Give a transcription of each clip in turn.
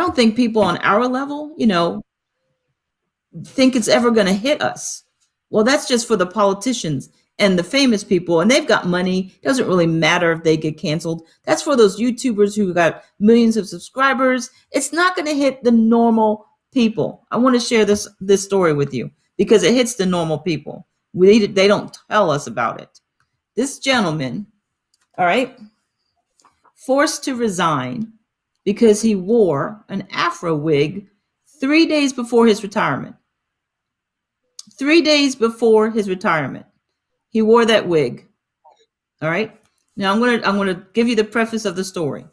don't think people on our level, think it's ever going to hit us. Well, that's just for the politicians and the famous people, and they've got money. It doesn't really matter if they get canceled. That's for those YouTubers who got millions of subscribers. It's not going to hit the normal people. I want to share this story with you because it hits the normal people. They don't tell us about it. This gentleman, all right, forced to resign because he wore an afro wig 3 days before his retirement. 3 days before his retirement, he wore that wig. All right. Now I'm gonna give you the preface of the story.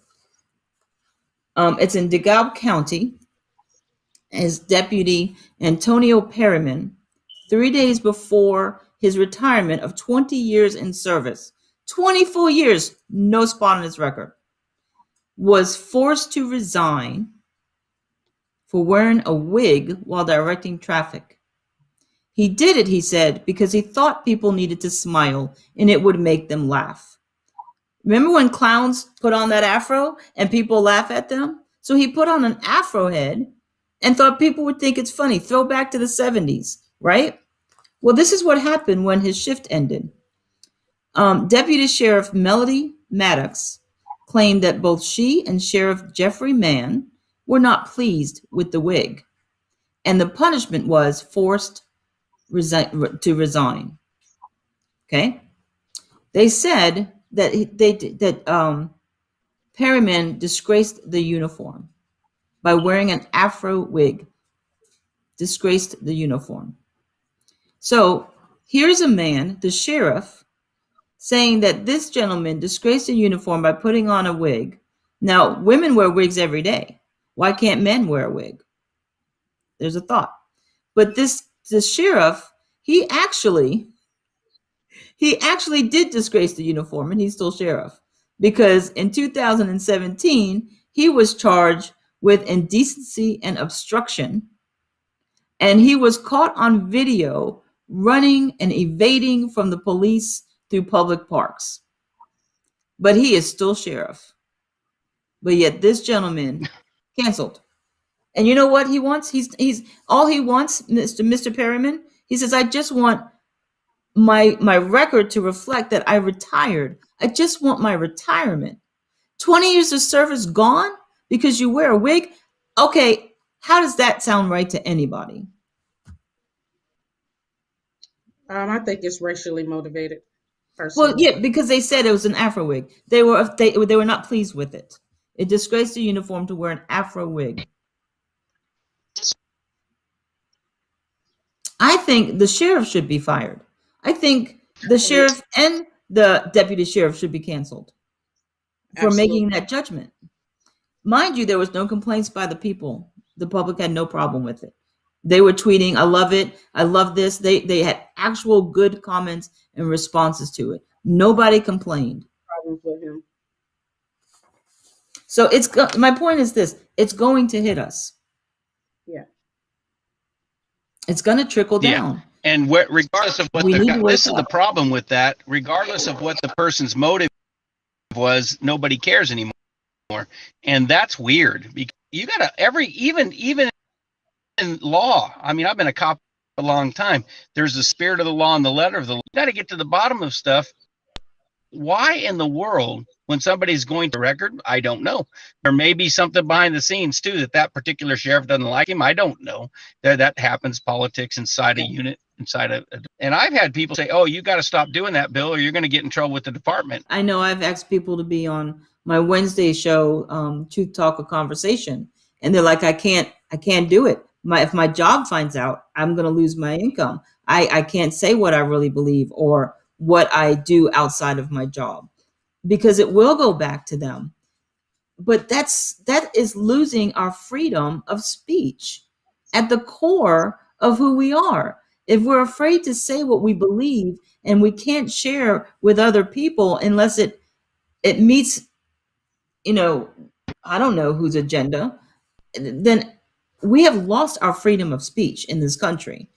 It's in DeKalb County. His deputy Antonio Perryman, 3 days before his retirement of 20 years in service, 24 years, no spot on his record, was forced to resign for wearing a wig while directing traffic. He did it, he said, because he thought people needed to smile and it would make them laugh. Remember when clowns put on that afro and people laugh at them? So he put on an afro head and thought people would think it's funny. Throw back to the 70s, right? Well, this is what happened when his shift ended. Deputy Sheriff Melody Maddox claimed that both she and Sheriff Jeffrey Mann were not pleased with the wig, and the punishment was forced to resign. Okay, they said that Perryman disgraced the uniform by wearing an afro wig. Disgraced the uniform. So here's a man, the sheriff, saying that this gentleman disgraced the uniform by putting on a wig. Now, women wear wigs every day. Why can't men wear a wig? There's a thought. But the sheriff, he actually did disgrace the uniform, and he's still sheriff, because in 2017 he was charged with indecency and obstruction, and he was caught on video running and evading from the police through public parks. But he is still sheriff. But yet this gentleman canceled. And you know what he wants? He's all he wants, Mr. Perryman. He says, I just want my record to reflect that I retired. I just want my retirement. 20 years of service gone because you wear a wig? Okay, how does that sound right to anybody? I think it's racially motivated. Personally. Well, yeah, because they said it was an afro wig. They were not pleased with it. It disgraced the uniform to wear an afro wig. I think the sheriff should be fired. I think the sheriff and the deputy sheriff should be canceled for making that judgment. Mind you, there was no complaints by the people. The public had no problem with it. They were tweeting, I love it. I love this. They had actual good comments and responses to it. Nobody complained. Problems with him. So my point is this, it's going to hit us. Yeah. It's going to trickle down. Yeah. And regardless of what this is the problem with that, regardless of what the person's motive was, nobody cares anymore. And that's weird because you gotta even in law. I mean, I've been a cop a long time. There's the spirit of the law and the letter of the law. You got to get to the bottom of stuff. Why in the world, when somebody's going to record, I don't know. There may be something behind the scenes too that particular sheriff doesn't like him. I don't know. That happens. Politics inside a unit, and I've had people say, "Oh, you got to stop doing that, Bill, or you're going to get in trouble with the department." I know. I've asked people to be on my Wednesday show, Truth Talk, a Conversation, and they're like, "I can't do it. If my job finds out, I'm going to lose my income. I can't say what I really believe or what I do outside of my job because it will go back to them." But that is losing our freedom of speech at the core of who we are. If we're afraid to say what we believe and we can't share with other people unless it meets, I don't know whose agenda, then we have lost our freedom of speech in this country.